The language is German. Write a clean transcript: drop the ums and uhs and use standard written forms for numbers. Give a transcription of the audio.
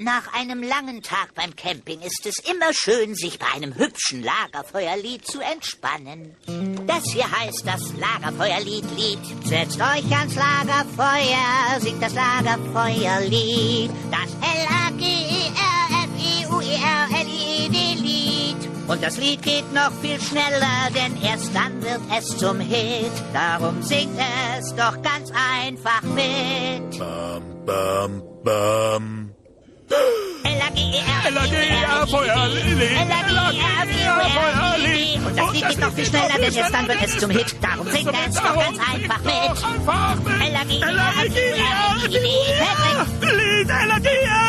Nach einem langen Tag beim Camping ist es immer schön, sich bei einem hübschen Lagerfeuerlied zu entspannen. Das hier heißt das Lagerfeuerlied. Setzt euch ans Lagerfeuer, singt das Lagerfeuerlied. Das Lagerfeuerlied. Und das Lied geht noch viel schneller, denn erst dann wird es zum Hit. Darum singt es doch ganz einfach mit. Bam, bam, bam. L-A-G-E-R, Feuerlied. Und das Lied geht noch viel schneller, denn erst dann wird es zum Hit. Darum singt es doch ganz einfach mit. Lied, L-A-G-E-R.